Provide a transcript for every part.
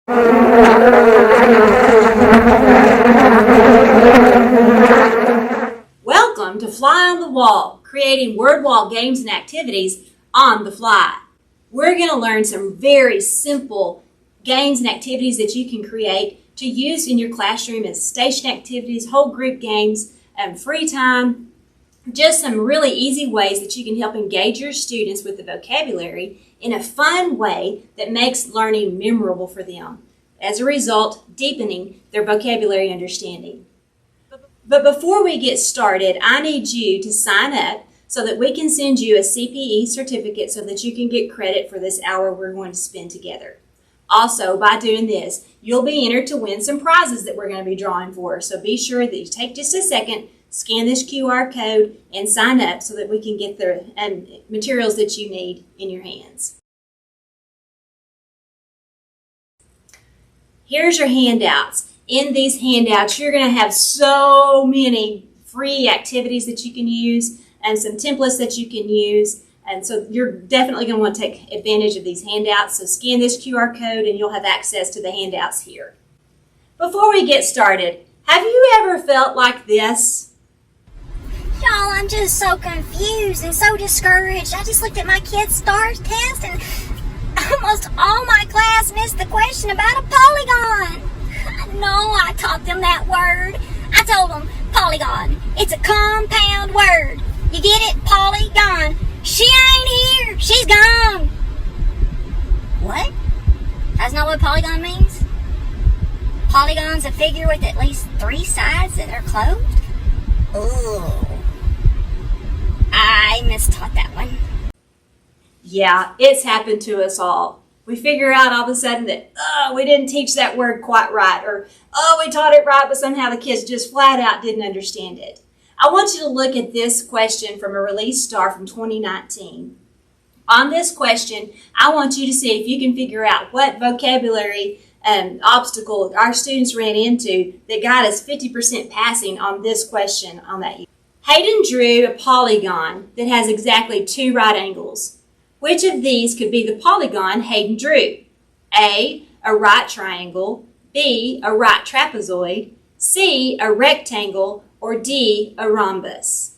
Welcome to Fly on the Wall, creating word wall games and activities on the fly. We're going to learn some very simple games and activities that you can create to use in your classroom as station activities, whole group games, free time, just some really easy ways that you can help engage your students with the vocabulary in a fun way that makes learning memorable for them. As a result, deepening their vocabulary understanding. But before we get started, I need you to sign up so that we can send you a CPE certificate so that you can get credit for this hour we're going to spend together. Also, by doing this, you'll be entered to win some prizes that we're going to be drawing for. So be sure that you take just a second, scan this QR code, and sign up so that we can get the materials that you need in your hands. Here's your handouts. In these handouts, you're going to have so many free activities that you can use and some templates that you can use. And so you're definitely going to want to take advantage of these handouts. So scan this QR code and you'll have access to the handouts here. Before we get started, have you ever felt like this? Y'all, I'm just so confused and so discouraged. I just looked at my kids' STAR test and almost all my class missed the question about a polygon. I know I taught them that word. I told them, polygon, it's a compound word. You get it? Polygon. She ain't here. She's gone. What? That's not what polygon means? Polygon's a figure with at least 3 sides that are closed? Ooh. I mistaught that one. Yeah, it's happened to us all. We figure out all of a sudden that, we didn't teach that word quite right, or, we taught it right, but somehow the kids just flat out didn't understand it. I want you to look at this question from a release star from 2019. On this question, I want you to see if you can figure out what vocabulary obstacle our students ran into that got us 50% passing on this question on that year. Hayden drew a polygon that has exactly 2 right angles. Which of these could be the polygon Hayden drew? A right triangle, B, a right trapezoid, C, a rectangle, or D, a rhombus.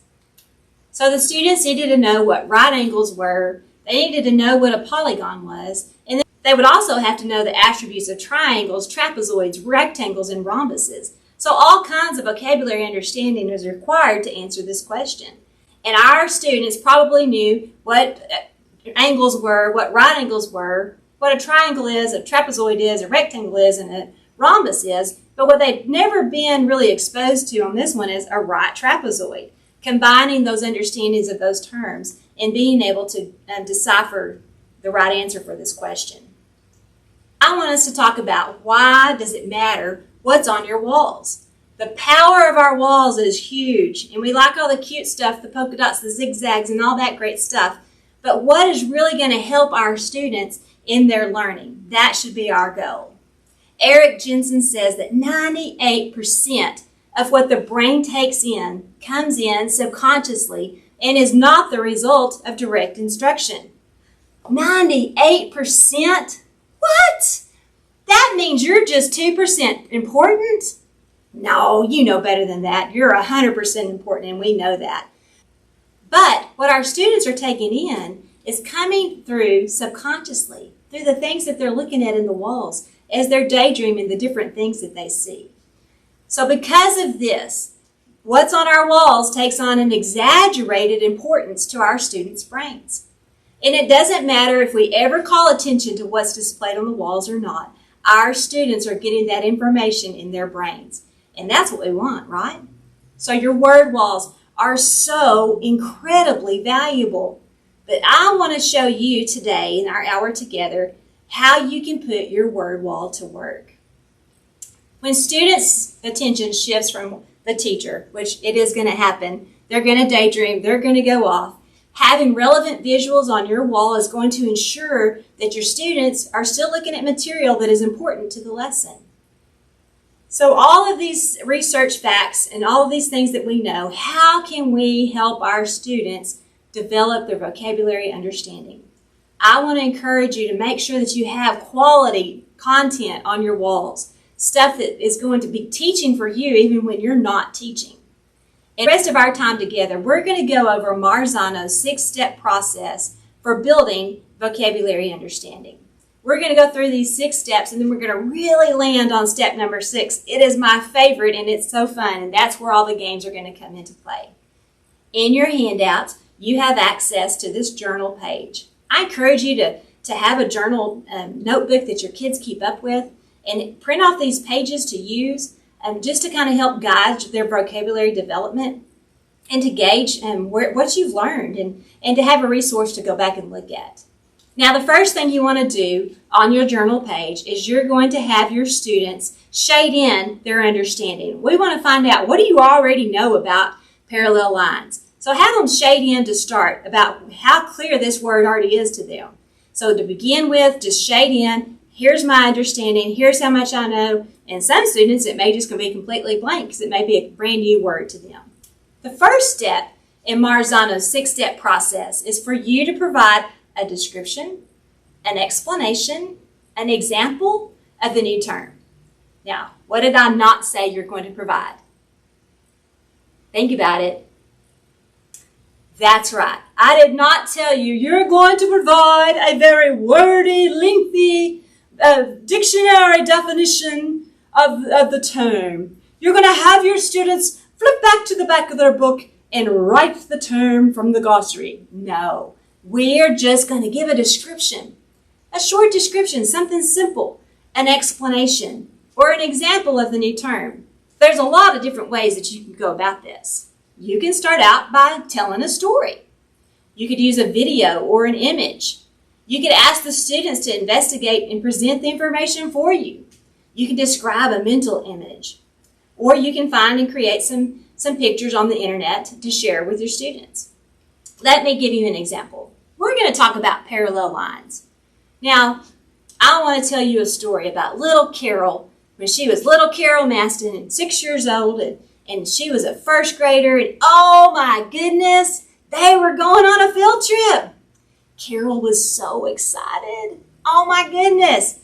So the students needed to know what right angles were, they needed to know what a polygon was, and then they would also have to know the attributes of triangles, trapezoids, rectangles, and rhombuses. So all kinds of vocabulary understanding is required to answer this question. And our students probably knew what angles were, what right angles were, what a triangle is, a trapezoid is, a rectangle is, and a rhombus is, but what they've never been really exposed to on this one is a right trapezoid, combining those understandings of those terms and being able to decipher the right answer for this question. I want us to talk about why does it matter what's on your walls. The power of our walls is huge, and we like all the cute stuff, the polka dots, the zigzags, and all that great stuff. But what is really going to help our students in their learning? That should be our goal. Eric Jensen says that 98% of what the brain takes in comes in subconsciously and is not the result of direct instruction. 98%? What? That means you're just 2% important? No, you know better than that. You're 100% important, and we know that. But what our students are taking in is coming through subconsciously, through the things that they're looking at in the walls as they're daydreaming the different things that they see. So because of this, what's on our walls takes on an exaggerated importance to our students' brains. And it doesn't matter if we ever call attention to what's displayed on the walls or not. Our students are getting that information in their brains. And that's what we want, right? So your word walls are so incredibly valuable. But I want to show you today in our hour together how you can put your word wall to work. When students' attention shifts from the teacher, which it is going to happen, they're going to daydream, they're going to go off. Having relevant visuals on your wall is going to ensure that your students are still looking at material that is important to the lesson. So all of these research facts and all of these things that we know, how can we help our students develop their vocabulary understanding? I want to encourage you to make sure that you have quality content on your walls, stuff that is going to be teaching for you even when you're not teaching. In the rest of our time together, we're going to go over Marzano's 6-step process for building vocabulary understanding. We're going to go through these 6 steps, and then we're going to really land on step number 6. It is my favorite, and it's so fun, and that's where all the games are going to come into play. In your handouts, you have access to this journal page. I encourage you to have a journal notebook that your kids keep up with and print off these pages to use just to kind of help guide their vocabulary development and to gauge what you've learned and to have a resource to go back and look at. Now, the first thing you want to do on your journal page is you're going to have your students shade in their understanding. We want to find out, what do you already know about parallel lines? So have them shade in to start about how clear this word already is to them. So to begin with, just shade in, here's my understanding, here's how much I know. And some students, it may just be completely blank because it may be a brand new word to them. The first step in Marzano's 6-step process is for you to provide a description, an explanation, an example of the new term. Now, what did I not say you're going to provide? Think about it. That's right. I did not tell you you're going to provide a very wordy, lengthy dictionary definition of the term. You're going to have your students flip back to the back of their book and write the term from the glossary. No. We're just going to give a description, a short description, something simple, an explanation, or an example of the new term. There's a lot of different ways that you can go about this. You can start out by telling a story. You could use a video or an image. You could ask the students to investigate and present the information for you. You can describe a mental image. Or you can find and create some pictures on the internet to share with your students. Let me give you an example. We're going to talk about parallel lines. Now, I want to tell you a story about little Carol. When she was little Carol Maston and 6 years old, and she was a first grader, and oh my goodness, they were going on a field trip. Carol was so excited. Oh my goodness.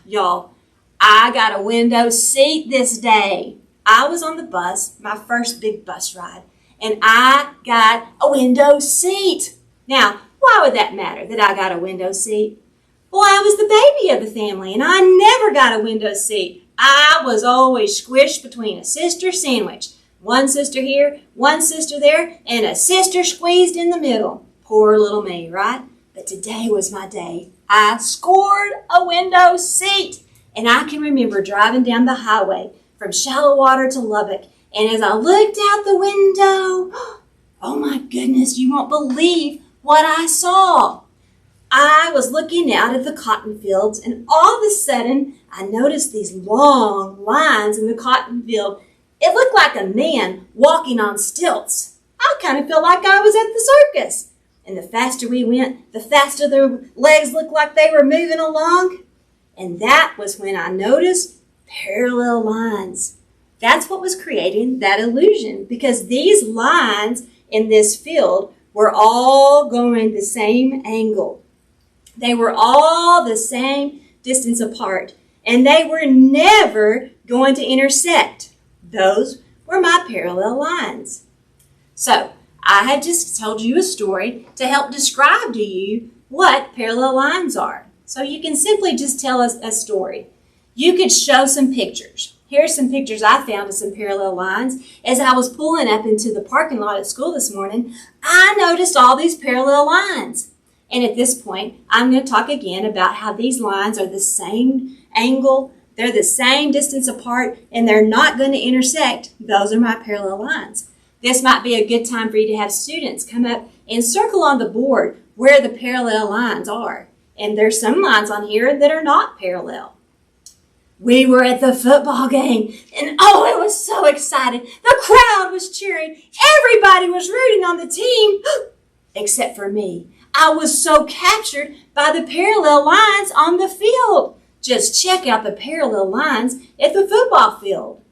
Y'all, I got a window seat this day. I was on the bus, my first big bus ride, and I got a window seat. Now, why would that matter that I got a window seat? Well, I was the baby of the family, and I never got a window seat. I was always squished between a sister sandwich. One sister here, one sister there, and a sister squeezed in the middle. Poor little me, right? But today was my day. I scored a window seat. And I can remember driving down the highway from Shallow Water to Lubbock. And as I looked out the window, oh my goodness, you won't believe what I saw. I was looking out at the cotton fields, and all of a sudden, I noticed these long lines in the cotton field. It looked like a man walking on stilts. I kind of felt like I was at the circus. And the faster we went, the faster their legs looked like they were moving along. And that was when I noticed parallel lines. That's what was creating that illusion, because these lines in this field were all going the same angle. They were all the same distance apart, and they were never going to intersect. Those were my parallel lines. So I had just told you a story to help describe to you what parallel lines are. So you can simply just tell us a story. You could show some pictures. Here's some pictures I found of some parallel lines. As I was pulling up into the parking lot at school this morning, I noticed all these parallel lines. And at this point, I'm going to talk again about how these lines are the same angle, they're the same distance apart, and they're not going to intersect. Those are my parallel lines. This might be a good time for you to have students come up and circle on the board where the parallel lines are. And there's some lines on here that are not parallel. We were at the football game, and oh, it was so exciting. The crowd was cheering. Everybody was rooting on the team, except for me. I was so captured by the parallel lines on the field. Just check out the parallel lines at the football field.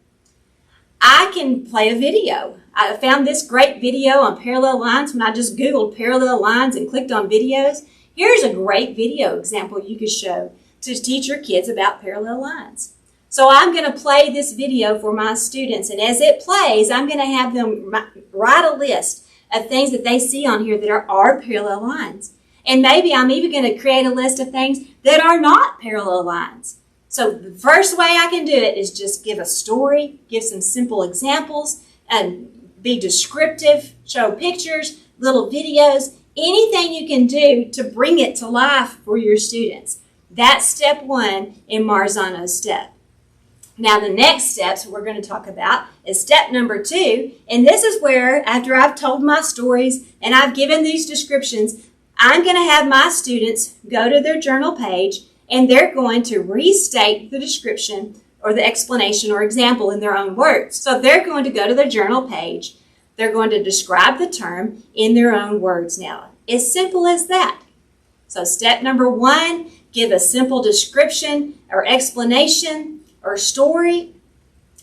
I can play a video. I found this great video on parallel lines when I just Googled parallel lines and clicked on videos. Here's a great video example you could show to teach your kids about parallel lines. So I'm going to play this video for my students, and as it plays, I'm going to have them write a list of things that they see on here that are parallel lines. And maybe I'm even going to create a list of things that are not parallel lines. So the first way I can do it is just give a story, give some simple examples, and be descriptive, show pictures, little videos, anything you can do to bring it to life for your students. That's step one in Marzano's step. Now the next steps we're going to talk about is step number 2, and this is where, after I've told my stories and I've given these descriptions, I'm going to have my students go to their journal page and they're going to restate the description or the explanation or example in their own words. So they're going to go to their journal page, they're going to describe the term in their own words now. As simple as that. So step number 1, give a simple description or explanation or story.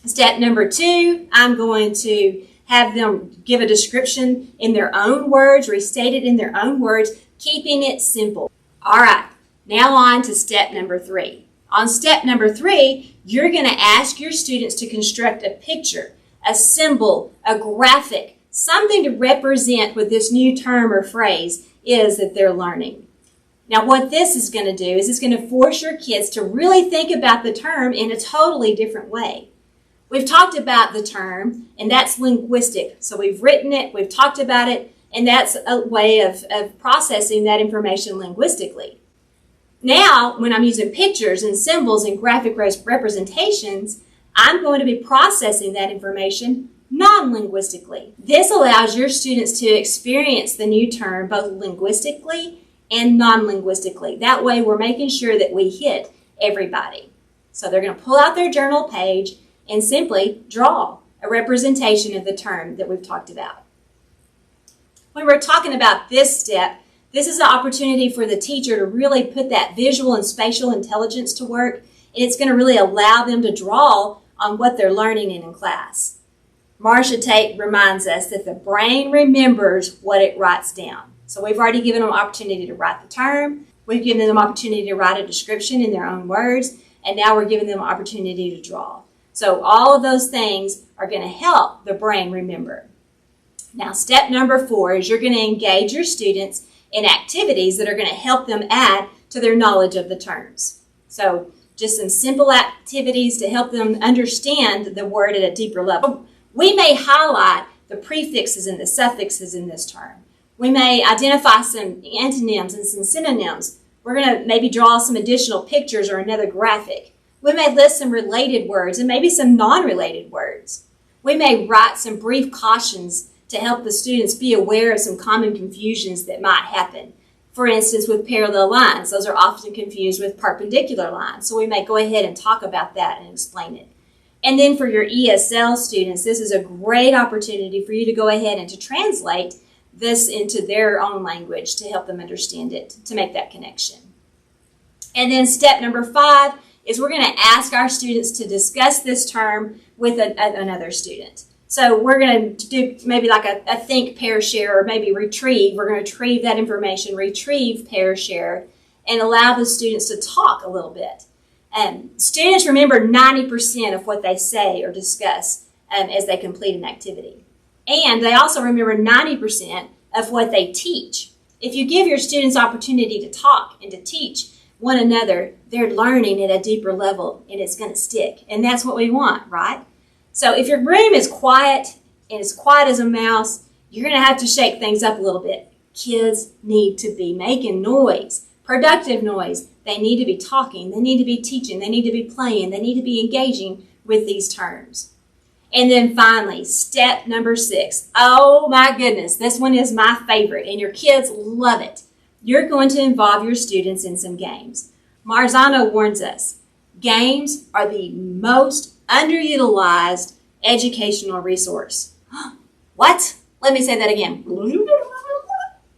Step number 2, I'm going to have them give a description in their own words, restate it in their own words, keeping it simple. All right, now on to step number 3. On step number 3, you're going to ask your students to construct a picture, a symbol, a graphic, something to represent what this new term or phrase is that they're learning. Now what this is going to do is it's going to force your kids to really think about the term in a totally different way. We've talked about the term, and that's linguistic. So we've written it, we've talked about it, and that's a way of processing that information linguistically. Now, when I'm using pictures and symbols and graphic representations, I'm going to be processing that information non-linguistically. This allows your students to experience the new term both linguistically and non-linguistically. That way we're making sure that we hit everybody. So they're going to pull out their journal page and simply draw a representation of the term that we've talked about. When we're talking about this step, this is an opportunity for the teacher to really put that visual and spatial intelligence to work, and it's going to really allow them to draw on what they're learning in class. Marcia Tate reminds us that the brain remembers what it writes down. So we've already given them an opportunity to write the term, we've given them an opportunity to write a description in their own words, and now we're giving them an opportunity to draw. So all of those things are going to help the brain remember. Now step number 4 is you're going to engage your students in activities that are going to help them add to their knowledge of the terms. So just some simple activities to help them understand the word at a deeper level. We may highlight the prefixes and the suffixes in this term. We may identify some antonyms and some synonyms. We're going to maybe draw some additional pictures or another graphic. We may list some related words and maybe some non-related words. We may write some brief cautions to help the students be aware of some common confusions that might happen. For instance, with parallel lines, those are often confused with perpendicular lines. So we may go ahead and talk about that and explain it. And then for your ESL students, this is a great opportunity for you to go ahead and to translate this into their own language to help them understand it, to make that connection. And then step number 5 is we're going to ask our students to discuss this term with another student. So we're going to do maybe like a think, pair, share, or maybe retrieve. We're going to retrieve that information, retrieve, pair, share, and allow the students to talk a little bit. Students remember 90% of what they say or discuss as they complete an activity. And they also remember 90% of what they teach. If you give your students opportunity to talk and to teach one another, they're learning at a deeper level and it's going to stick. And that's what we want, right? So if your room is quiet and as quiet as a mouse, you're going to have to shake things up a little bit. Kids need to be making noise, productive noise. They need to be talking. They need to be teaching. They need to be playing. They need to be engaging with these terms. And then finally, step number 6. Oh my goodness, this one is my favorite, and your kids love it. You're going to involve your students in some games. Marzano warns us, games are the most underutilized educational resource. What? Let me say that again.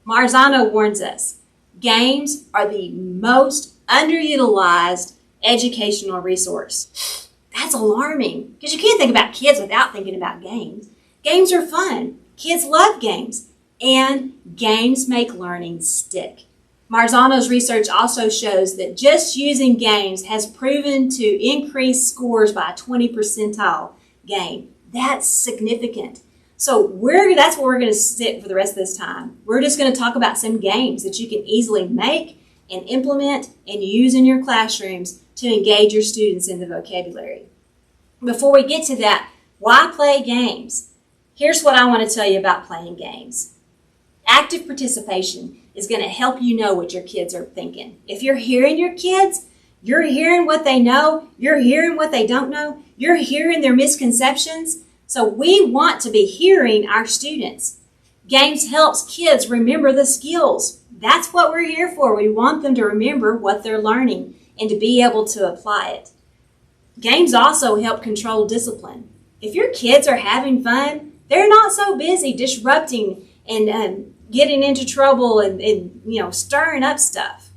Marzano warns us, games are the most underutilized educational resource. That's alarming because you can't think about kids without thinking about games. Games are fun. Kids love games. And games make learning stick. Marzano's research also shows that just using games has proven to increase scores by a 20 percentile gain. That's significant. So that's where we're going to sit for the rest of this time. We're just going to talk about some games that you can easily make and implement and use in your classrooms to engage your students in the vocabulary. Before we get to that, why play games? Here's what I want to tell you about playing games. Active participation is going to help you know what your kids are thinking. If you're hearing your kids, you're hearing what they know, you're hearing what they don't know, you're hearing their misconceptions. So we want to be hearing our students. Games helps kids remember the skills. That's what we're here for. We want them to remember what they're learning and to be able to apply it. Games also help control discipline. If your kids are having fun, they're not so busy disrupting and getting into trouble and stirring up stuff.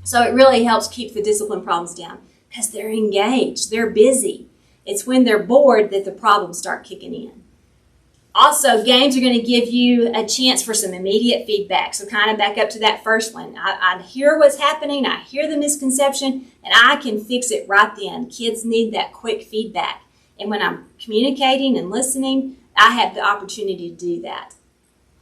So it really helps keep the discipline problems down because they're engaged, they're busy. It's when they're bored that the problems start kicking in. Also, games are going to give you a chance for some immediate feedback. So kind of back up to that first one. I hear what's happening, I hear the misconception, and I can fix it right then. Kids need that quick feedback. And when I'm communicating and listening, I have the opportunity to do that.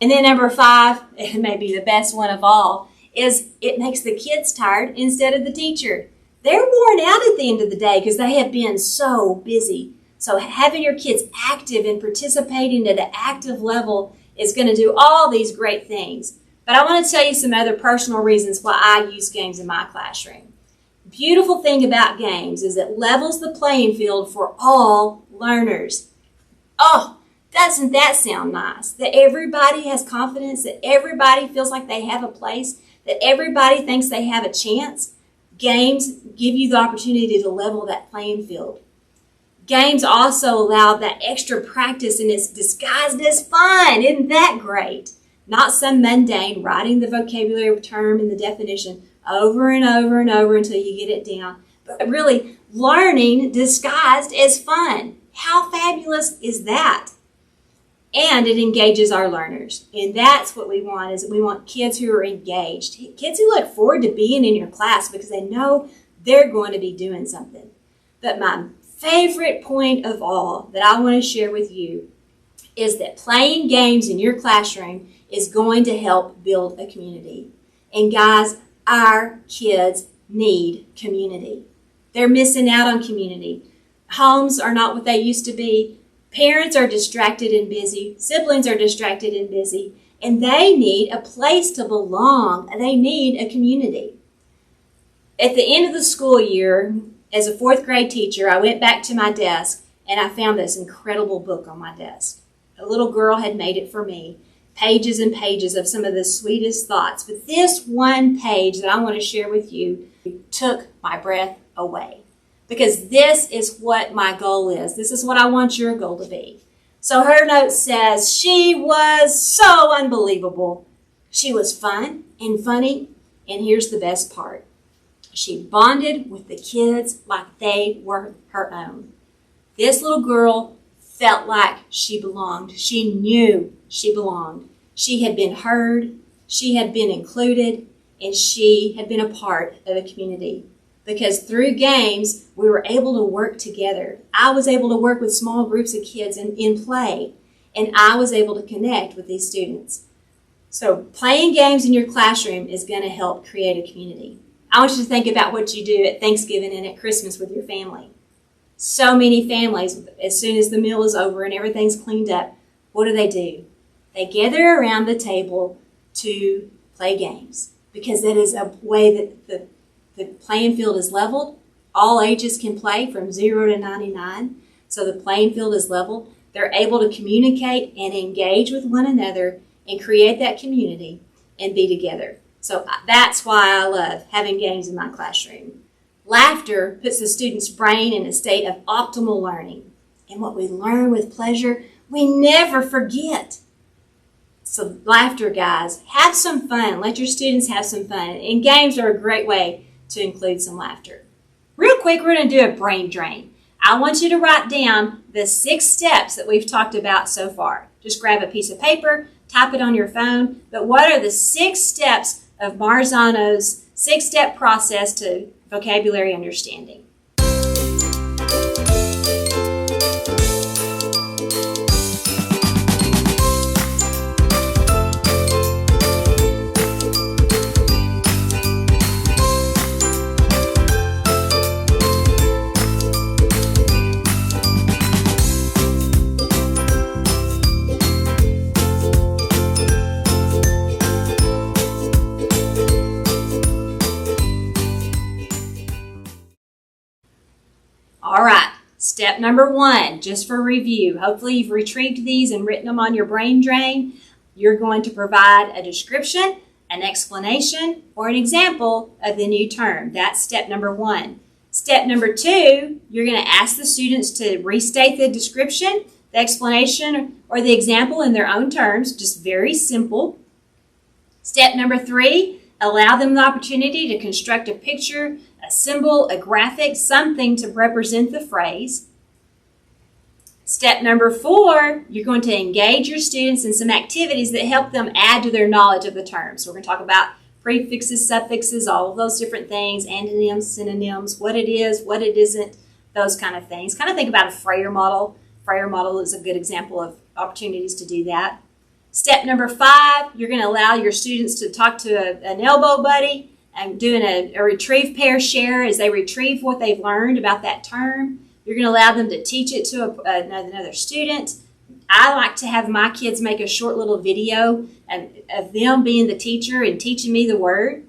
And then number 5, and maybe the best one of all, is it makes the kids tired instead of the teacher. They're worn out at the end of the day because they have been so busy. So having your kids active and participating at an active level is going to do all these great things. But I want to tell you some other personal reasons why I use games in my classroom. The beautiful thing about games is it levels the playing field for all learners. Oh, doesn't that sound nice? That everybody has confidence, that everybody feels like they have a place, that everybody thinks they have a chance. Games give you the opportunity to level that playing field. Games also allow that extra practice and it's disguised as fun. Isn't that great? Not some mundane writing the vocabulary term and the definition over and over and over until you get it down, but really learning disguised as fun. How fabulous is that? And it engages our learners. And that's what we want, is we want kids who are engaged. Kids who look forward to being in your class because they know they're going to be doing something. But my favorite point of all that I want to share with you is that playing games in your classroom is going to help build a community. And guys, our kids need community. They're missing out on community. Homes are not what they used to be. Parents are distracted and busy. Siblings are distracted and busy. And they need a place to belong. They need a community. At the end of the school year, as a 4th grade teacher, I went back to my desk and I found this incredible book on my desk. A little girl had made it for me. Pages and pages of some of the sweetest thoughts. But this one page that I want to share with you took my breath away. Because this is what my goal is. This is what I want your goal to be. So her note says, she was so unbelievable. She was fun and funny. And here's the best part. She bonded with the kids like they were her own. This little girl felt like she belonged. She knew she belonged. She had been heard. She had been included. And she had been a part of a community. Because through games, we were able to work together. I was able to work with small groups of kids in play, and I was able to connect with these students. So playing games in your classroom is going to help create a community. I want you to think about what you do at Thanksgiving and at Christmas with your family. So many families, as soon as the meal is over and everything's cleaned up, what do? They gather around the table to play games, because that is a way that the playing field is leveled. All ages can play from 0 to 99. So the playing field is leveled. They're able to communicate and engage with one another and create that community and be together. So that's why I love having games in my classroom. Laughter puts the student's brain in a state of optimal learning. And what we learn with pleasure, we never forget. So laughter, guys, have some fun. Let your students have some fun. And games are a great way to include some laughter. Real quick, we're going to do a brain drain. I want you to write down the 6 steps that we've talked about so far. Just grab a piece of paper, type it on your phone. But what are the 6 steps of Marzano's 6-step process to vocabulary understanding. All right, step number 1, just for review. Hopefully you've retrieved these and written them on your brain drain. You're going to provide a description, an explanation, or an example of the new term. That's step number 1. Step number 2, you're going to ask the students to restate the description, the explanation, or the example in their own terms, just very simple. Step number 3, allow them the opportunity to construct a picture, a symbol, a graphic, something to represent the phrase. Step number 4, you're going to engage your students in some activities that help them add to their knowledge of the term. So we're going to talk about prefixes, suffixes, all of those different things, antonyms, synonyms, what it is, what it isn't, those kind of things. Kind of think about a Freyer model. Freyer model is a good example of opportunities to do that. Step number 5, you're going to allow your students to talk to an elbow buddy and doing a retrieve pair share as they retrieve what they've learned about that term. You're going to allow them to teach it to another student. I like to have my kids make a short little video of them being the teacher and teaching me the word.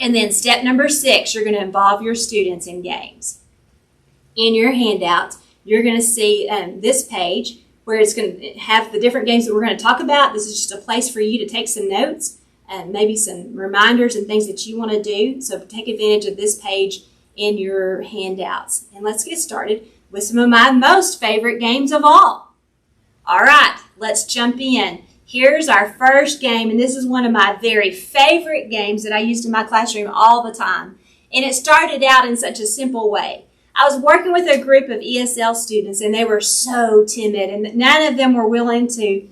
And then step number 6, you're going to involve your students in games. In your handout, you're going to see this page where it's going to have the different games that we're going to talk about. This is just a place for you to take some notes and maybe some reminders and things that you want to do. So take advantage of this page in your handouts. And let's get started with some of my most favorite games of all. All right, let's jump in. Here's our first game, and this is one of my very favorite games that I used in my classroom all the time. And it started out in such a simple way. I was working with a group of ESL students, and they were so timid, and none of them were willing to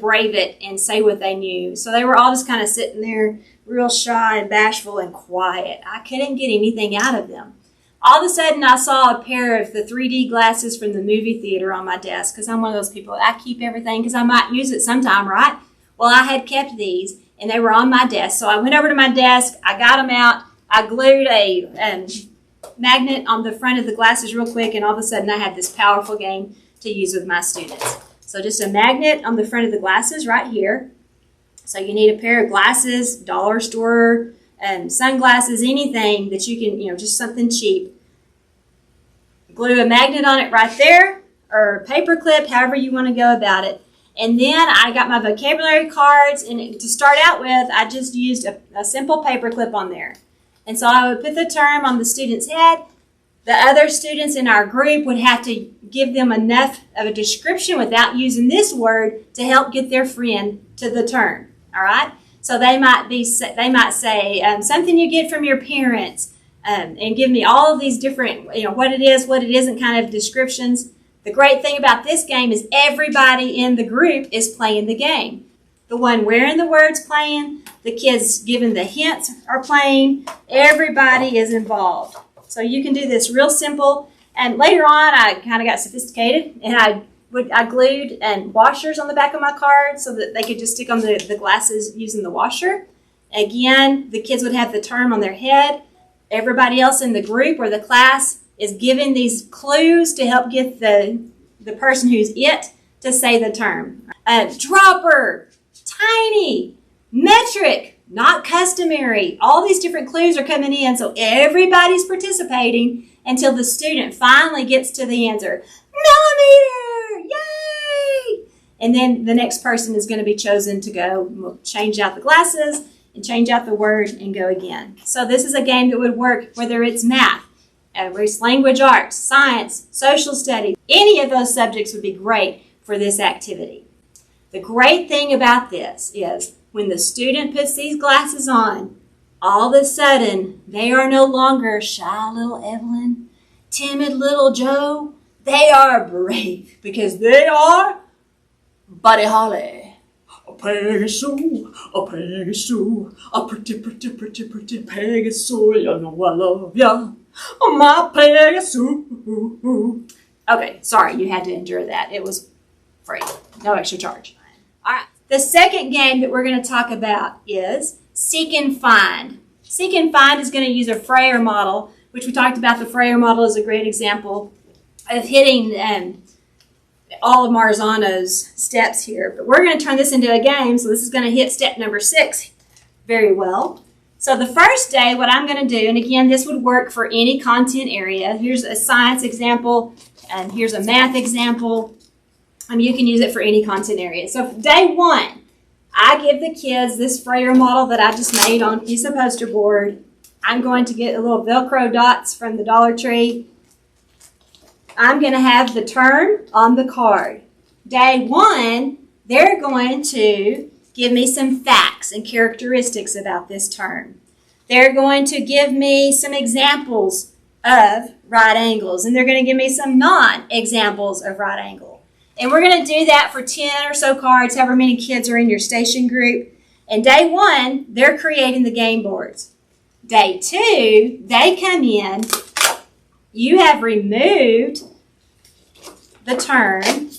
brave it and say what they knew. So they were all just kind of sitting there real shy and bashful and quiet. I couldn't get anything out of them. All of a sudden, I saw a pair of the 3D glasses from the movie theater on my desk, because I'm one of those people, I keep everything because I might use it sometime, right? Well, I had kept these, and they were on my desk. So I went over to my desk, I got them out, I glued a magnet on the front of the glasses real quick, and all of a sudden I had this powerful game to use with my students. So just a magnet on the front of the glasses right here. So you need a pair of glasses, dollar store, sunglasses, anything that you can, just something cheap. Glue a magnet on it right there, or a paper clip, however you want to go about it. And then I got my vocabulary cards, and to start out with, I just used a simple paper clip on there. And so I would put the term on the student's head. The other students in our group would have to give them enough of a description without using this word to help get their friend to the term. All right? So they might say something you get from your parents, and give me all of these different, what it is, what it isn't kind of descriptions. The great thing about this game is everybody in the group is playing the game. The one wearing the words playing, the kids giving the hints are playing. Everybody is involved. So you can do this real simple. And later on, I kind of got sophisticated, and I glued washers on the back of my cards so that they could just stick on the glasses using the washer. Again, the kids would have the term on their head. Everybody else in the group or the class is giving these clues to help get the person who's it to say the term. Dropper, tiny, metric, not customary. All these different clues are coming in, so everybody's participating until the student finally gets to the answer. Millimeter! Yay! And then the next person is going to be chosen to go. We'll change out the glasses and change out the word and go again. So this is a game that would work whether it's math, whether it's language arts, science, social studies. Any of those subjects would be great for this activity. The great thing about this is when the student puts these glasses on, all of a sudden they are no longer shy little Evelyn, timid little Joe. They are brave because they are Buddy Holly. Pegasus, a Pegasus, a pretty, pretty, pretty, pretty Pegasus, you know I love ya, oh my Pegasus. Okay, sorry, you had to endure that. It was free, no extra charge. All right, the second game that we're going to talk about is Seek and Find. Seek and Find is going to use a Freyer model, which we talked about. The Freyer model is a great example of hitting all of Marzano's steps here. But we're going to turn this into a game, so this is going to hit step number 6 very well. So the first day, what I'm going to do, and again, this would work for any content area. Here's a science example, and here's a math example. You can use it for any content area. So day 1, I give the kids this Freyer model that I just made on a piece of poster board. I'm going to get a little Velcro dots from the Dollar Tree. I'm going to have the term on the card. Day 1, they're going to give me some facts and characteristics about this term. They're going to give me some examples of right angles, and they're going to give me some non-examples of right angle. And we're going to do that for 10 or so cards, however many kids are in your station group. And day 1, they're creating the game boards. Day 2, they come in. You have removed the term.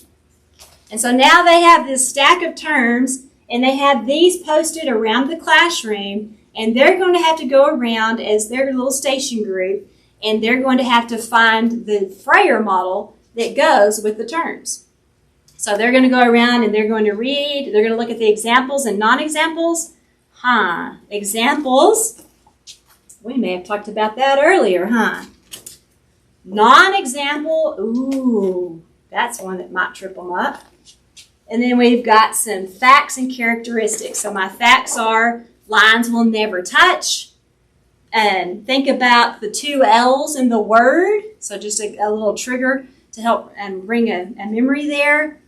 And so now they have this stack of terms, and they have these posted around the classroom, and they're going to have to go around as their little station group, and they're going to have to find the Freyer model that goes with the terms. So they're going to go around and they're going to read. They're going to look at the examples and non-examples. Examples. We may have talked about that earlier, Non-example. Ooh, that's one that might trip them up. And then we've got some facts and characteristics. So my facts are lines will never touch. And think about the 2 L's in the word. So just a little trigger to help bring a memory there.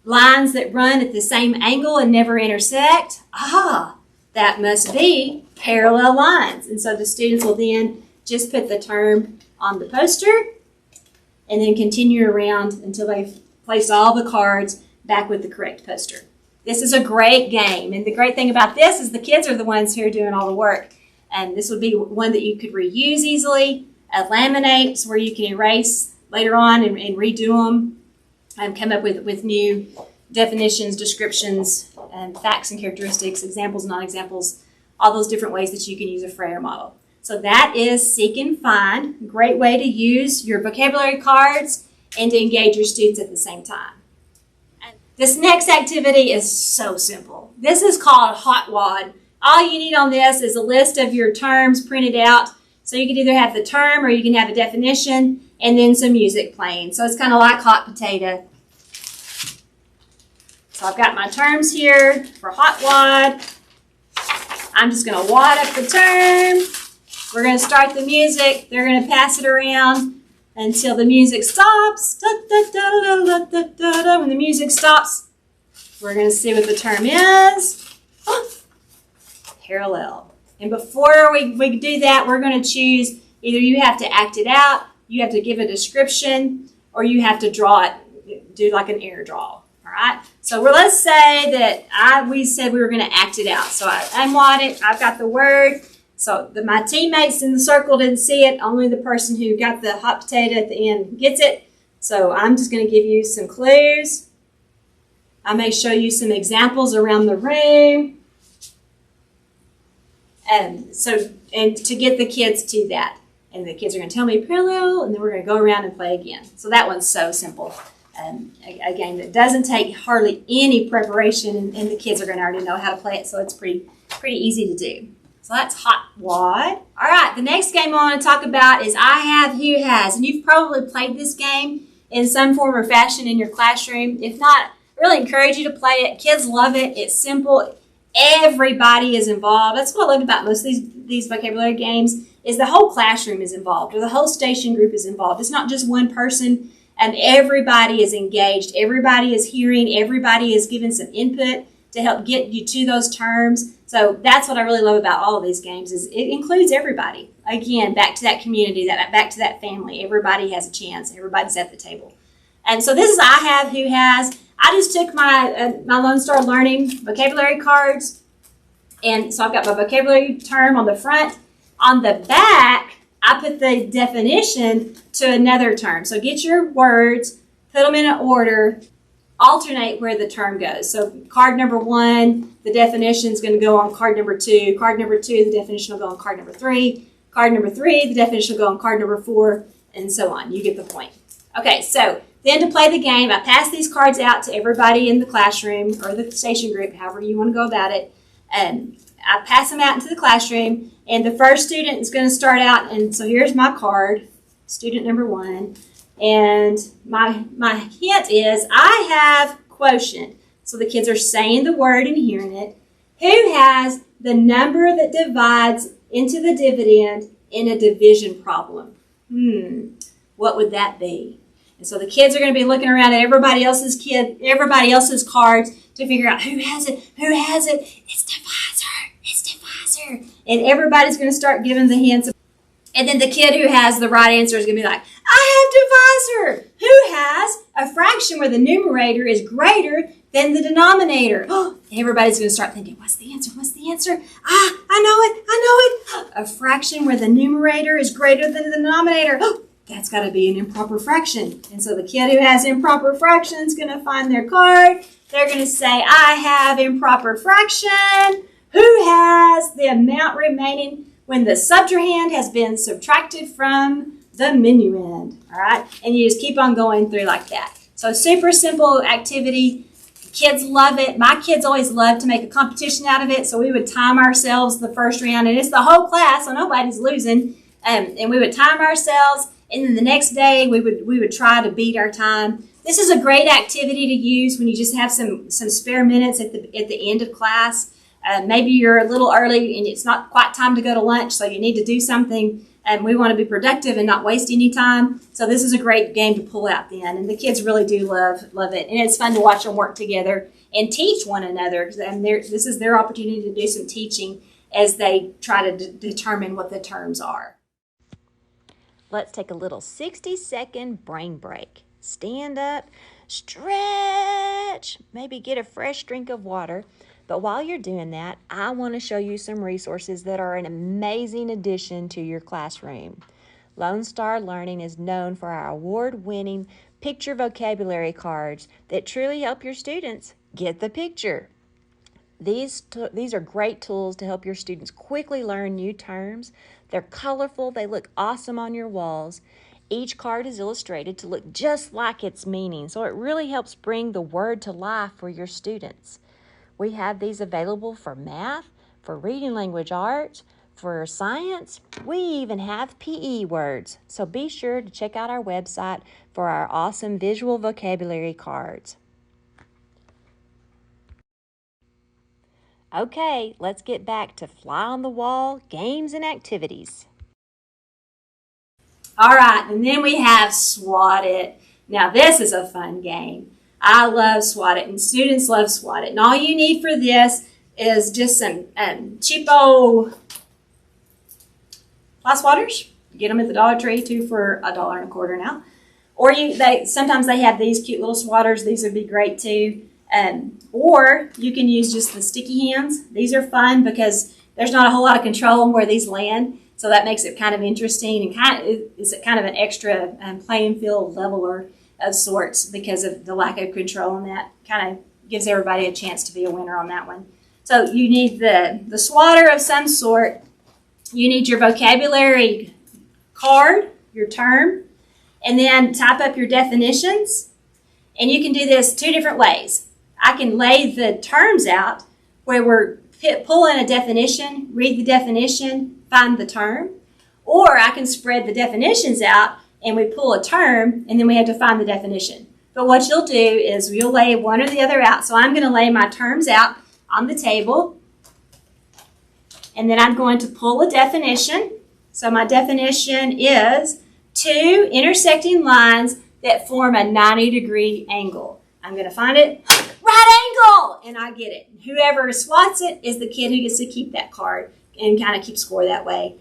Lines that run at the same angle and never intersect. That must be parallel lines. And so the students will then just put the term on the poster and then continue around until they've placed all the cards back with the correct poster. This is a great game. And the great thing about this is the kids are the ones who are doing all the work. And this would be one that you could reuse easily. Laminates where you can erase later on and redo them. Come up with new definitions, descriptions, and facts and characteristics, examples, non-examples, all those different ways that you can use a Freyer model. So that is Seek and Find. Great way to use your vocabulary cards and to engage your students at the same time. This next activity is so simple. This is called Hot Wad. All you need on this is a list of your terms printed out. So you can either have the term or you can have a definition and then some music playing. So it's kind of like hot potato. So I've got my terms here for Hot Wad. I'm just going to wad up the term. We're going to start the music. They're going to pass it around until the music stops. Da, da, da, da, da, da, da. When the music stops, we're going to see what the term is. Parallel. And before we do that, we're going to choose either you have to act it out, you have to give a description, or you have to draw it, do like an air draw. All right. So let's say that we said we were going to act it out. So I unwad it. I've got the word. So my teammates in the circle didn't see it. Only the person who got the hot potato at the end gets it. So I'm just going to give you some clues. I may show you some examples around the room. And to get the kids to that. And the kids are going to tell me parallel, and then we're going to go around and play again. So that one's so simple. A game that doesn't take hardly any preparation, and the kids are going to already know how to play it, so it's pretty easy to do. So that's Hot Wad. All right, the next game I want to talk about is I Have, Who Has. And you've probably played this game in some form or fashion in your classroom. If not, I really encourage you to play it. Kids love it. It's simple. Everybody is involved. That's what I love about most of these vocabulary games is the whole classroom is involved, or the whole station group is involved. It's not just one person, and everybody is engaged. Everybody is hearing. Everybody is giving some input to help get you to those terms. So that's what I really love about all of these games is it includes everybody. Again, back to that community, back to that family. Everybody has a chance. Everybody's at the table. And so this is I Have, Who Has. I just took my Lone Star Learning vocabulary cards, and so I've got my vocabulary term on the front. On the back, I put the definition to another term. So get your words, put them in an order, alternate where the term goes. So card number 1, the definition is going to go on card number 2. Card number 2, the definition will go on card number 3. Card number 3, the definition will go on card number 4, and so on. You get the point. Okay, so then to play the game, I pass these cards out to everybody in the classroom or the station group, however you want to go about it. And I pass them out into the classroom, and the first student is going to start out. And so here's my card, student number 1. And my hint is I have quotient. So the kids are saying the word and hearing it. Who has the number that divides into the dividend in a division problem? What would that be? And so the kids are going to be looking around at everybody else's cards to figure out who has it. It's divisor. And everybody's going to start giving the hints. And then the kid who has the right answer is going to be like, I have divisor. Who has a fraction where the numerator is greater than the denominator? Everybody's going to start thinking, what's the answer? I know it. A fraction where the numerator is greater than the denominator. That's got to be an improper fraction. And so the kid who has improper fraction is going to find their card. They're going to say, I have improper fraction. Who has the amount remaining when the subtrahend has been subtracted from the minuend? All right. And you just keep on going through like that. So super simple activity. Kids love it. My kids always love to make a competition out of it. So we would time ourselves the first round, and it's the whole class, so nobody's losing. And we would time ourselves. And then the next day, we would try to beat our time. This is a great activity to use when you just have some spare minutes at the end of class. Maybe you're a little early and it's not quite time to go to lunch, so you need to do something. And we want to be productive and not waste any time. So this is a great game to pull out then. And the kids really do love it. And it's fun to watch them work together and teach one another. And this is their opportunity to do some teaching as they try to determine what the terms are. Let's take a little 60-second brain break. Stand up, stretch, maybe get a fresh drink of water. But while you're doing that, I want to show you some resources that are an amazing addition to your classroom. Lone Star Learning is known for our award-winning picture vocabulary cards that truly help your students get the picture. These are great tools to help your students quickly learn new terms. They're colorful, they look awesome on your walls. Each card is illustrated to look just like its meaning, so it really helps bring the word to life for your students. We have these available for math, for reading language arts, for science. We even have PE words. So be sure to check out our website for our awesome visual vocabulary cards. Okay, let's get back to fly on the wall, games and activities. All right, and then we have Swat It. Now this is a fun game. I love Swat It, and students love Swat It. And all you need for this is just some cheapo fly swatters. You get them at the Dollar Tree, 2 for $1.25 now. Or sometimes they have these cute little swatters. These would be great too. Or you can use just the sticky hands. These are fun because there's not a whole lot of control on where these land. So that makes it kind of interesting and is kind of an extra playing field leveler of sorts because of the lack of control on that. Kind of gives everybody a chance to be a winner on that one. So you need the swatter of some sort. You need your vocabulary card, your term, and then type up your definitions. And you can do this 2 different ways. I can lay the terms out where we're pulling a definition, read the definition, find the term. Or I can spread the definitions out and we pull a term and then we have to find the definition. But what you'll do is you'll lay one or the other out. So I'm going to lay my terms out on the table. And then I'm going to pull a definition. So my definition is 2 intersecting lines that form a 90-degree angle. I'm going to find it, right angle, and I get it. Whoever swats it is the kid who gets to keep that card and kind of keep score that way.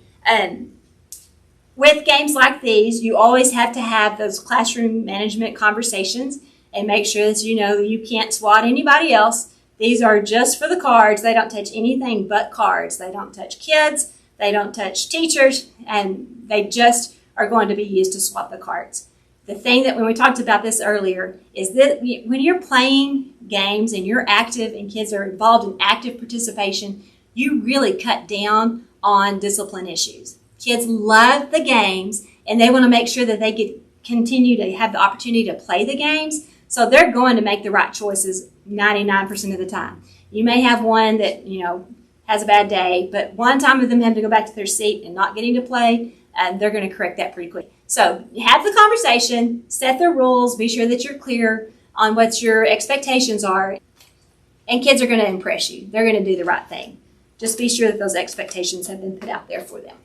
With games like these, you always have to have those classroom management conversations and make sure that you know you can't swat anybody else. These are just for the cards. They don't touch anything but cards. They don't touch kids. They don't touch teachers, and they just are going to be used to swap the cards. The thing that, when we talked about this earlier, is that when you're playing games and you're active and kids are involved in active participation, you really cut down on discipline issues. Kids love the games, and they want to make sure that they get continue to have the opportunity to play the games, so they're going to make the right choices 99% of the time. You may have one that, has a bad day, but one time of them having to go back to their seat and not getting to play, and they're going to correct that pretty quick. So have the conversation, set the rules, be sure that you're clear on what your expectations are, and kids are going to impress you. They're going to do the right thing. Just be sure that those expectations have been put out there for them.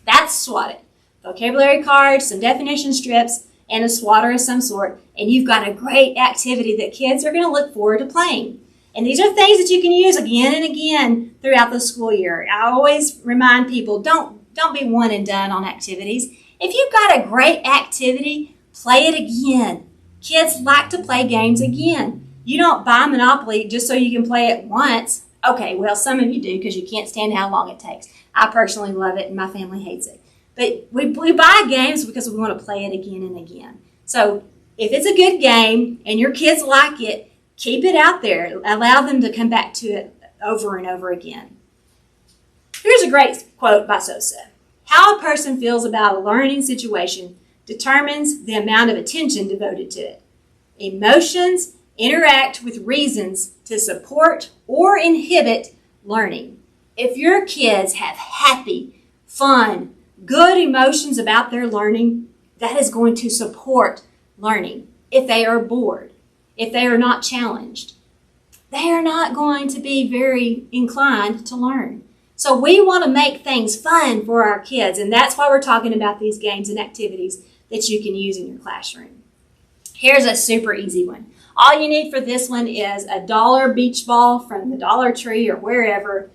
That's swatted. Vocabulary cards, some definition strips, and a swatter of some sort, and you've got a great activity that kids are going to look forward to playing. And these are things that you can use again and again throughout the school year. I always remind people, don't be one and done on activities. If you've got a great activity, play it again. Kids like to play games again. You don't buy Monopoly just so you can play it once. Okay, well, some of you do because you can't stand how long it takes. I personally love it and my family hates it. But we buy games because we want to play it again and again. So if it's a good game and your kids like it, keep it out there. Allow them to come back to it over and over again. Here's a great quote by Sosa. How a person feels about a learning situation determines the amount of attention devoted to it. Emotions interact with reasons to support or inhibit learning. If your kids have happy, fun, good emotions about their learning, that is going to support learning. If they are bored, if they are not challenged, they are not going to be very inclined to learn. So we want to make things fun for our kids, and that's why we're talking about these games and activities that you can use in your classroom. Here's a super easy one. All you need for this one is a $1 beach ball from the Dollar Tree or wherever,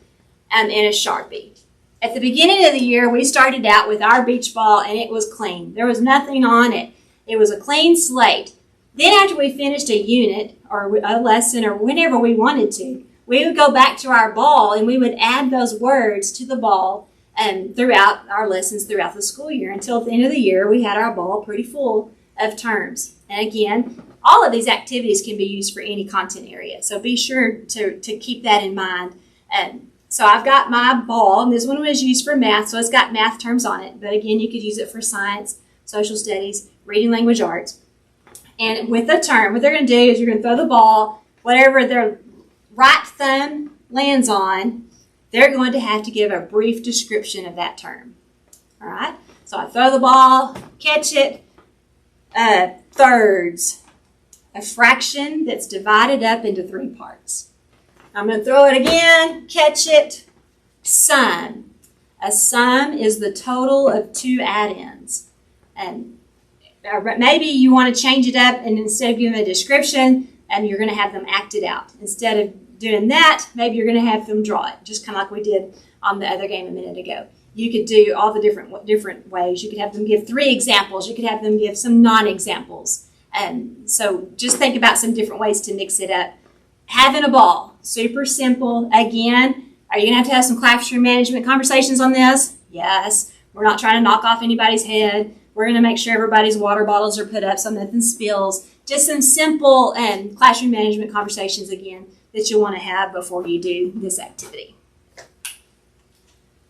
and a Sharpie. At the beginning of the year, we started out with our beach ball, and it was clean. There was nothing on it. It was a clean slate. Then after we finished a unit or a lesson or whenever we wanted to, we would go back to our ball and we would add those words to the ball throughout our lessons throughout the school year until at the end of the year we had our ball pretty full of terms. And again, all of these activities can be used for any content area, so be sure to keep that in mind. So I've got my ball, and this one was used for math, so it's got math terms on it, but again, you could use it for science, social studies, reading language arts. And with a term, what they're going to do is you're going to throw the ball, whatever their right thumb lands on, they're going to have to give a brief description of that term. All right? So I throw the ball, catch it, thirds, a fraction that's divided up into 3 parts. I'm going to throw it again, catch it, sum. A sum is the total of 2 add-ins. And maybe you want to change it up, and instead of giving a description, you're going to have them act it out. Instead of doing that, maybe you're going to have them draw it, just kind of like we did on the other game a minute ago. You could do all the different ways. You could have them give 3 examples. You could have them give some non-examples. So just think about some different ways to mix it up. Having a ball, super simple. Again, are you going to have some classroom management conversations on this? Yes. We're not trying to knock off anybody's head. We're going to make sure everybody's water bottles are put up so nothing spills. Just some simple classroom management conversations, again, that you'll want to have before you do this activity.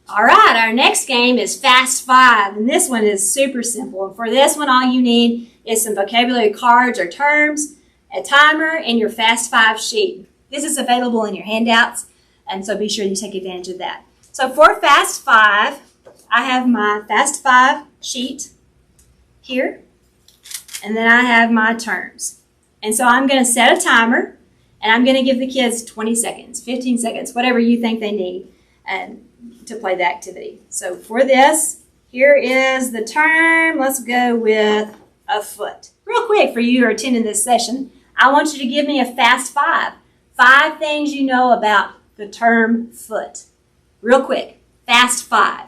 All right, our next game is Fast 5, and this one is super simple. And for this one, all you need is some vocabulary cards or terms, a timer, and your Fast 5 sheet. This is available in your handouts, and so be sure you take advantage of that. So for Fast 5, I have my Fast 5 sheet here, and then I have my terms. And so I'm going to set a timer, and I'm going to give the kids 20 seconds, 15 seconds, whatever you think they need to play the activity. So for this, here is the term. Let's go with a foot. Real quick for you who are attending this session, I want you to give me a Fast 5. 5 things you know about the term foot. Real quick, Fast 5.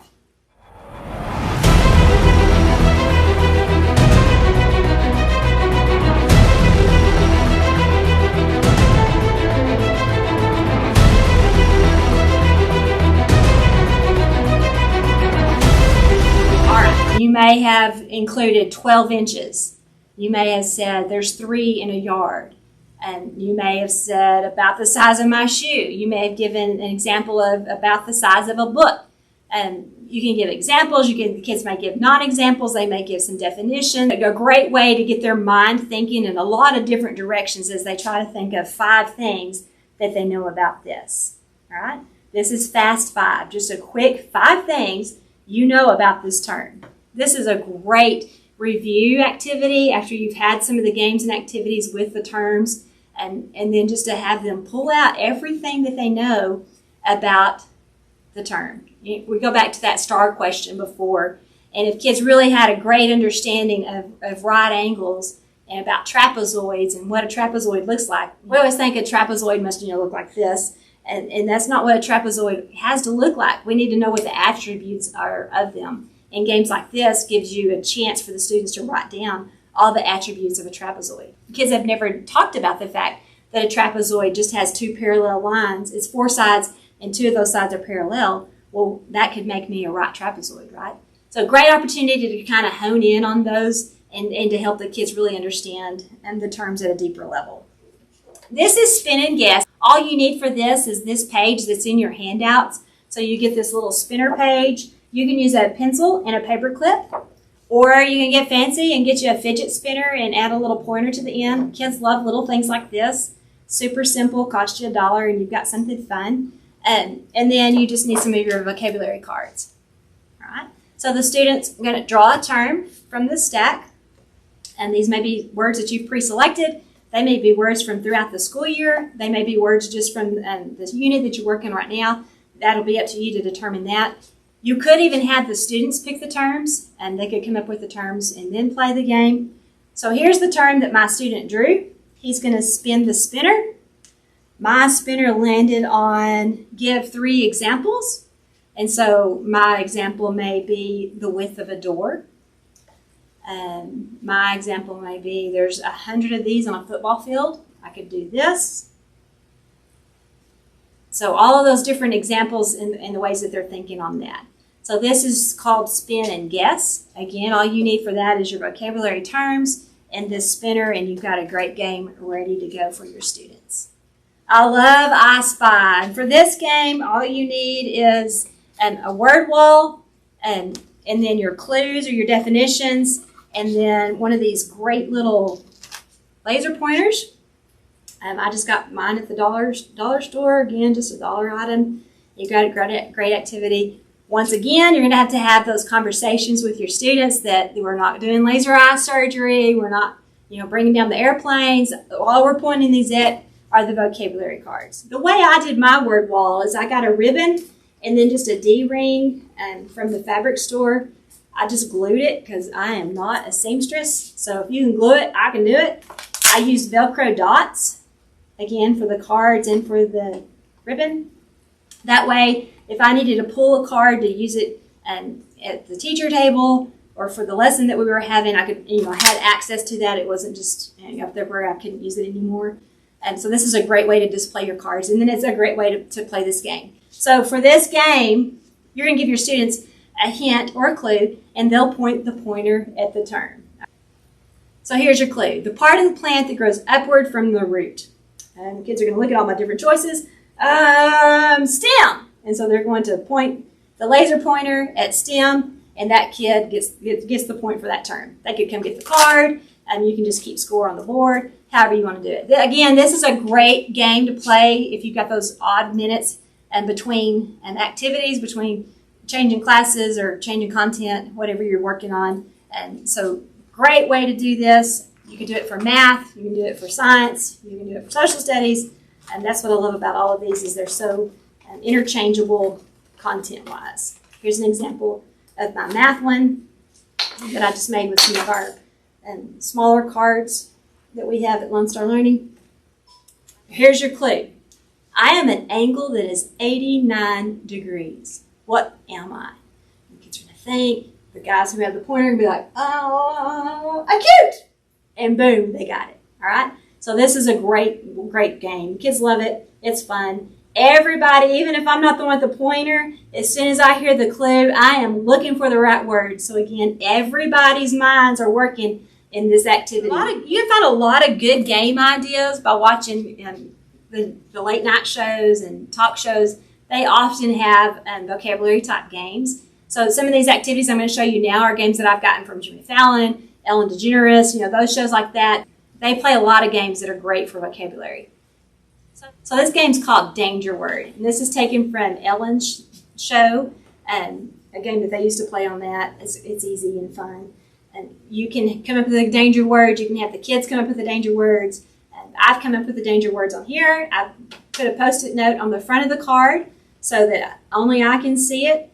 may have included 12 inches. You may have said there's 3 in a yard. And you may have said about the size of my shoe. You may have given an example of about the size of a book. And you can give examples. The kids may give non-examples. They may give some definition. A great way to get their mind thinking in a lot of different directions as they try to think of 5 things that they know about this. All right? This is Fast 5. Just a quick 5 things you know about this term. This is a great review activity after you've had some of the games and activities with the terms. And then just to have them pull out everything that they know about the term. We go back to that star question before, and if kids really had a great understanding of right angles and about trapezoids and what a trapezoid looks like, we always think a trapezoid must look like this, and that's not what a trapezoid has to look like. We need to know what the attributes are of them. And games like this gives you a chance for the students to write down all the attributes of a trapezoid. Kids have never talked about the fact that a trapezoid just has 2 parallel lines. It's 4 sides, and 2 of those sides are parallel. Well, that could make me a right trapezoid, right? So great opportunity to kind of hone in on those and to help the kids really understand the terms at a deeper level. This is Spin and Guess. All you need for this is this page that's in your handouts. So you get this little spinner page. You can use a pencil and a paper clip. Or you can get fancy and get you a fidget spinner and add a little pointer to the end. Kids love little things like this. Super simple, cost you $1, and you've got something fun. And then you just need some of your vocabulary cards. All right? So the student's going to draw a term from the stack. And these may be words that you've pre-selected. They may be words from throughout the school year. They may be words just from this unit that you're working right now. That'll be up to you to determine that. You could even have the students pick the terms, and they could come up with the terms and then play the game. So here's the term that my student drew. He's going to spin the spinner. My spinner landed on give 3 examples. And so my example may be the width of a door. My example may be there's 100 of these on a football field. I could do this. So all of those different examples in the ways that they're thinking on that. So this is called Spin and Guess. Again, all you need for that is your vocabulary terms and this spinner, and you've got a great game ready to go for your students. I love I Spy. And for this game, all you need is a word wall and then your clues or your definitions, and then one of these great little laser pointers. I just got mine at the dollar store. Again, just $1 item. You got a great activity. Once again, you're going to have those conversations with your students that we're not doing laser eye surgery. We're not, bringing down the airplanes. All we're pointing these at are the vocabulary cards. The way I did my word wall is I got a ribbon and then just a D-ring from the fabric store. I just glued it because I am not a seamstress. So if you can glue it, I can do it. I used Velcro dots, again, for the cards and for the ribbon. That way, if I needed to pull a card to use it at the teacher table or for the lesson that we were having, I could, I had access to that. It wasn't just up there where I couldn't use it anymore. And so this is a great way to display your cards. And then it's a great way to play this game. So for this game, you're going to give your students a hint or a clue, and they'll point the pointer at the term. So here's your clue. The part of the plant that grows upward from the root. And the kids are going to look at all my different choices. Stem. And so they're going to point the laser pointer at stem, and that kid gets the point for that term. They could come get the card, and you can just keep score on the board, however you want to do it. Again, this is a great game to play if you've got those odd minutes between activities, between changing classes or changing content, whatever you're working on. And so great way to do this. You can do it for math, you can do it for science, you can do it for social studies. And that's what I love about all of these is they're so interchangeable content-wise. Here's an example of my math one that I just made with some of our smaller cards that we have at Lone Star Learning. Here's your clue. I am an angle that is 89 degrees. What am I? The kids are going to think. The guys who have the pointer are going to be like, oh, acute! And boom, they got it. All right? So this is a great game. Kids love it. It's fun. everybody, even if I'm not the one with the pointer, as soon as I hear the clue, I am looking for the right word. So again, everybody's minds are working in this activity. You can find a lot of good game ideas by watching the late night shows and talk shows. They often have vocabulary type games. So some of these activities I'm going to show you now are games that I've gotten from Jimmy Fallon, Ellen DeGeneres, those shows like that. They play a lot of games that are great for vocabulary. So this game's called Danger Word. And this is taken from Ellen's show, a game that they used to play on that. It's easy and fun. And you can come up with a danger word. You can have the kids come up with the danger words. I've come up with the danger words on here. I've put a Post-it note on the front of the card so that only I can see it.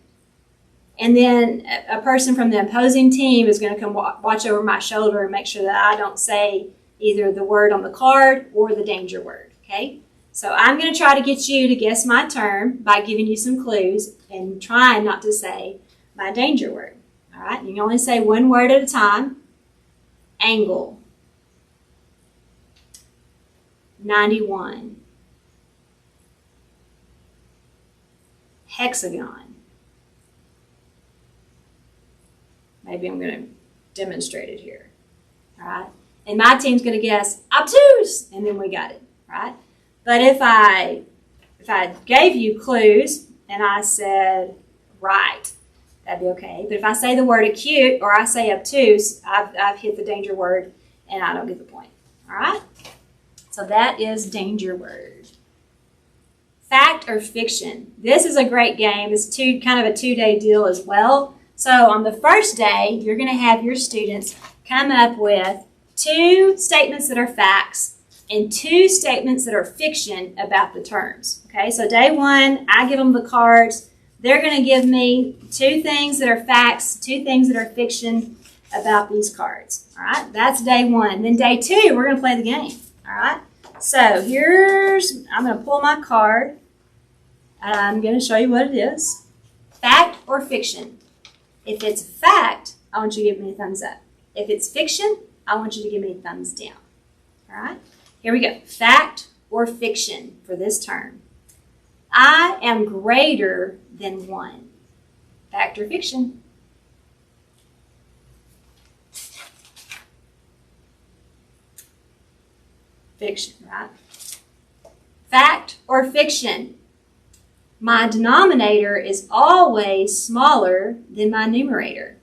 And then a person from the opposing team is going to come watch over my shoulder and make sure that I don't say either the word on the card or the danger word, okay? So I'm going to try to get you to guess my term by giving you some clues and trying not to say my danger word. All right, you can only say one word at a time. Angle. 91. Hexagon. Maybe I'm going to demonstrate it here. All right, and my team's going to guess obtuse, and then we got it, right? But if I gave you clues and I said right, that'd be okay. But if I say the word acute or I say obtuse, I've hit the danger word and I don't get the point. All right? So that is danger word. Fact or fiction. This is a great game. It's kind of a 2-day deal as well. So on the first day, you're going to have your students come up with 2 statements that are facts and 2 statements that are fiction about the terms. Okay, so day 1, I give them the cards. They're going to give me 2 things that are facts, 2 things that are fiction about these cards. All right, that's day 1. Then day 2, we're going to play the game. All right, so I'm going to pull my card. And I'm going to show you what it is. Fact or fiction. If it's fact, I want you to give me a thumbs up. If it's fiction, I want you to give me a thumbs down. All right? Here we go. Fact or fiction for this term. I am greater than 1. Fact or fiction? Fiction, right? Fact or fiction? My denominator is always smaller than my numerator.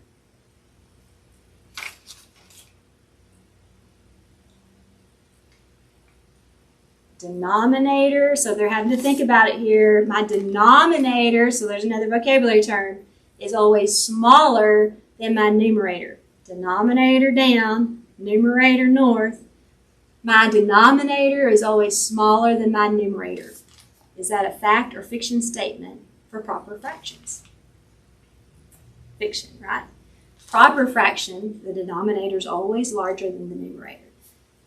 Denominator, so they're having to think about it here. My denominator, so there's another vocabulary term, is always smaller than my numerator. Denominator down, numerator north. My denominator is always smaller than my numerator. Is that a fact or fiction statement for proper fractions? Fiction, right? Proper fraction, the denominator is always larger than the numerator.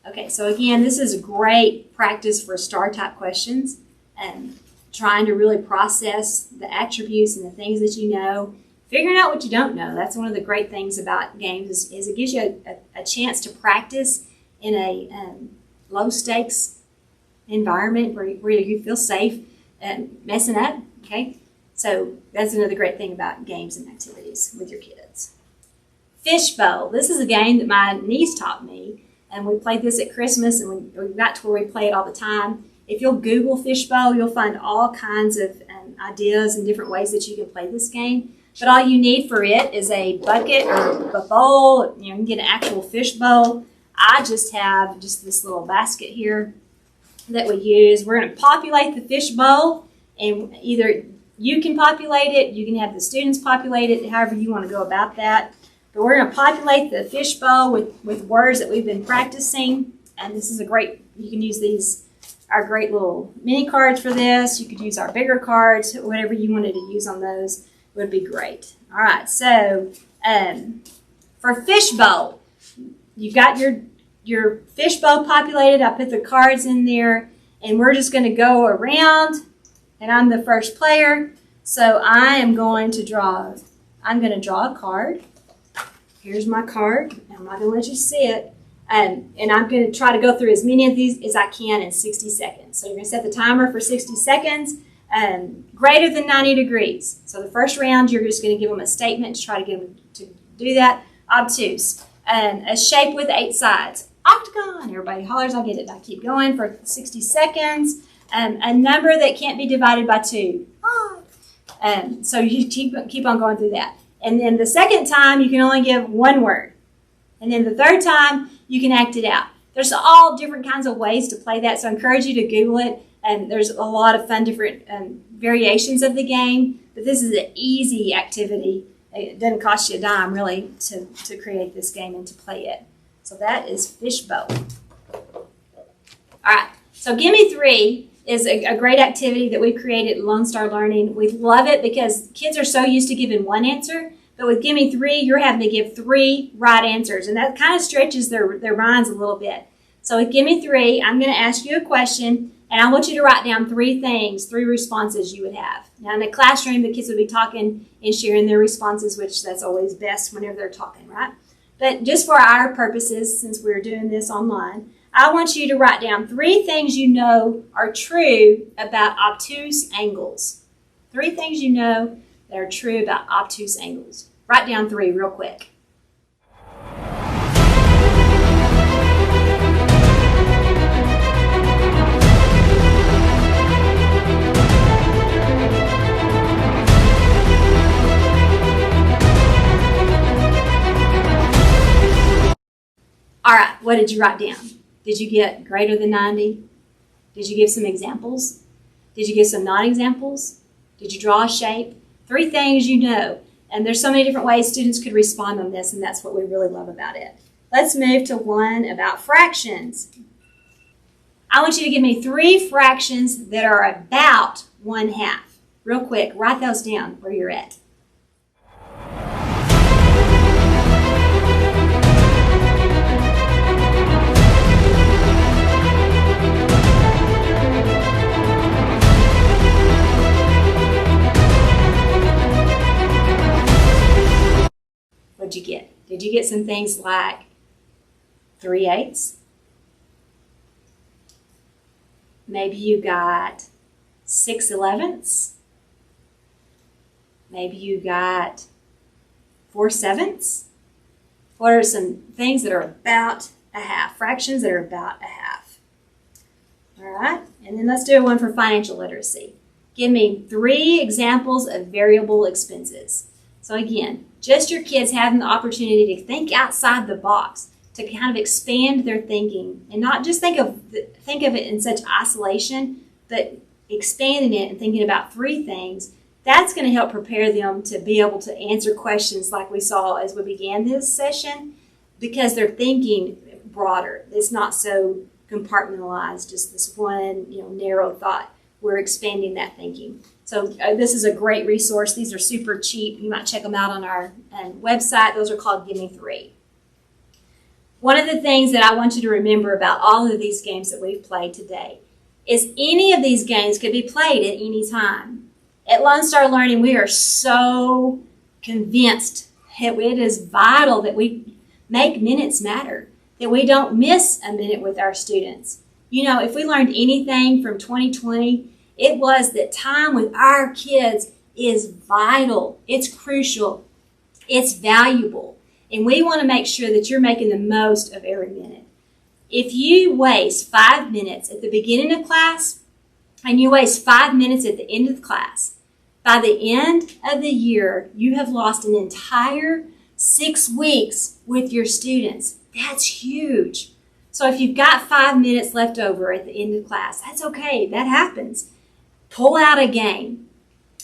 Okay, so again, this is great practice for STAR type questions and trying to really process the attributes and the things that you know, figuring out what you don't know. That's one of the great things about games is it gives you a chance to practice in a low stakes environment where you feel safe and messing up, okay? So that's another great thing about games and activities with your kids. Fishbowl. This is a game that my niece taught me. And we played this at Christmas, and we got to where we play it all the time. If you'll Google fishbowl, you'll find all kinds of ideas and different ways that you can play this game. But all you need for it is a bucket or a bowl. You can get an actual fishbowl. I just have this little basket here that we use. We're going to populate the fishbowl, and either you can populate it, you can have the students populate it, however you want to go about that. But we're going to populate the fishbowl with words that we've been practicing. And this is you can use our great little mini cards for this. You could use our bigger cards, whatever you wanted to use on those would be great. All right, so for fishbowl, you've got your fishbowl populated. I put the cards in there, and we're just going to go around, and I'm the first player. So I'm going to draw a card. Here's my card. I'm not going to let you see it. And I'm going to try to go through as many of these as I can in 60 seconds. So you're going to set the timer for 60 seconds. Greater than 90 degrees. So the first round, you're just going to give them a statement to try to get them to do that. Obtuse. A shape with 8 sides. Octagon. Everybody hollers, I get it. I keep going for 60 seconds. A number that can't be divided by 2. So you keep on going through that. And then the second time, you can only give 1 word. And then the third time, you can act it out. There's all different kinds of ways to play that, so I encourage you to Google it. And there's a lot of fun different variations of the game. But this is an easy activity. It doesn't cost you a dime, really, to create this game and to play it. So that is Fishbowl. All right, so Gimme 3 is a great activity that we've created at Lone Star Learning. We love it because kids are so used to giving 1 answer, but with Gimme 3, you're having to give 3 right answers, and that kind of stretches their minds a little bit. So with Gimme 3, I'm going to ask you a question, and I want you to write down 3 things, 3 responses you would have. Now, in the classroom, the kids would be talking and sharing their responses, which that's always best whenever they're talking, right? But just for our purposes, since we're doing this online, I want you to write down 3 things you know are true about obtuse angles. 3 things you know that are true about obtuse angles. Write down 3 real quick. All right, what did you write down? Did you get greater than 90? Did you give some examples? Did you give some non-examples? Did you draw a shape? 3 things you know. And there's so many different ways students could respond on this, and that's what we really love about it. Let's move to one about fractions. I want you to give me 3 fractions that are about 1/2. Real quick, write those down where you're at. What'd you get? Did you get some things like 3/8? Maybe you got 6/11. Maybe you got 4/7. What are some things that are about 1/2? Fractions that are about 1/2. All right, and then let's do one for financial literacy. Give me 3 examples of variable expenses. So again, just your kids having the opportunity to think outside the box, to kind of expand their thinking, and not just think of it in such isolation, but expanding it and thinking about 3 things. That's going to help prepare them to be able to answer questions like we saw as we began this session, because they're thinking broader. It's not so compartmentalized, just this one, narrow thought. We're expanding that thinking. So this is a great resource. These are super cheap. You might check them out on our website. Those are called Gimme 3. One of the things that I want you to remember about all of these games that we've played today is any of these games could be played at any time. At Lone Star Learning, we are so convinced that it is vital that we make minutes matter, that we don't miss a minute with our students. If we learned anything from 2020, it was that time with our kids is vital. It's crucial. It's valuable. And we want to make sure that you're making the most of every minute. If you waste 5 minutes at the beginning of class and you waste 5 minutes at the end of the class, by the end of the year, you have lost an entire 6 weeks with your students. That's huge. So if you've got 5 minutes left over at the end of class, that's okay. That happens. Pull out a game.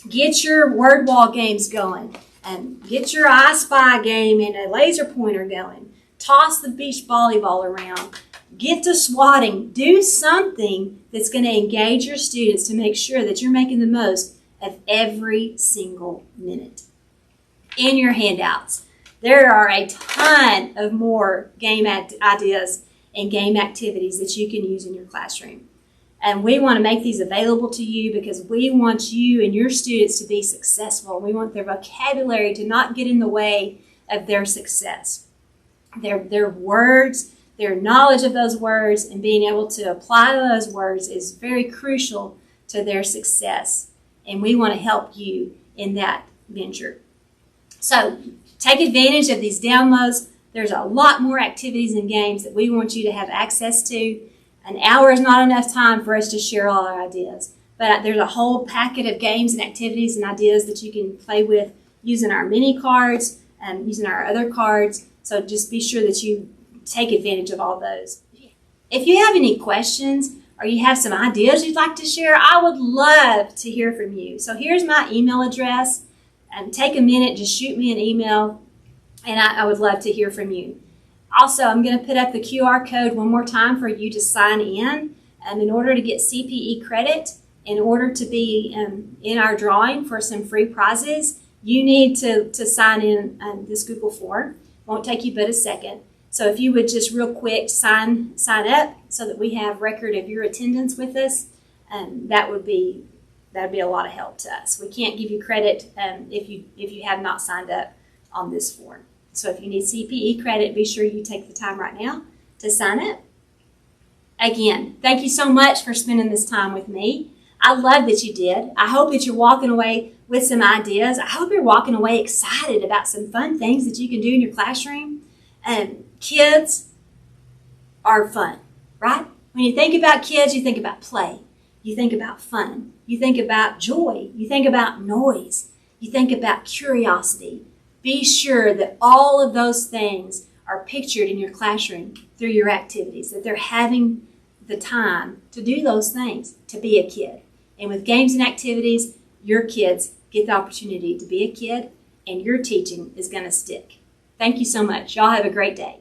Get your word wall games going. And get your I Spy game and a laser pointer going. Toss the beach volleyball around. Get to swatting. Do something that's going to engage your students to make sure that you're making the most of every single minute. In your handouts, there are a ton of more game ideas and game activities that you can use in your classroom. And we want to make these available to you because we want you and your students to be successful. We want their vocabulary to not get in the way of their success. Their words, their knowledge of those words, and being able to apply those words is very crucial to their success. and we want to help you in that venture. So take advantage of these downloads. There's a lot more activities and games that we want you to have access to. An hour is not enough time for us to share all our ideas, but there's a whole packet of games and activities and ideas that you can play with using our mini cards and using our other cards. So just be sure that you take advantage of all those. If you have any questions or you have some ideas you'd like to share, I would love to hear from you. So here's my email address. Take a minute, just shoot me an email, and I would love to hear from you. Also, I'm going to put up the QR code one more time for you to sign in order to get CPE credit. In order to be in our drawing for some free prizes, you need to sign in this Google form. Won't take you but a second. So if you would just real quick sign up so that we have record of your attendance with us, that would be a lot of help to us. We can't give you credit if you have not signed up on this form. So if you need CPE credit, be sure you take the time right now to sign up. Again, thank you so much for spending this time with me. I love that you did. I hope that you're walking away with some ideas. I hope you're walking away excited about some fun things that you can do in your classroom. Kids are fun, right? When you think about kids, you think about play. You think about fun. You think about joy. You think about noise. You think about curiosity. Be sure that all of those things are pictured in your classroom through your activities, that they're having the time to do those things, to be a kid. And with games and activities, your kids get the opportunity to be a kid, and your teaching is going to stick. Thank you so much. Y'all have a great day.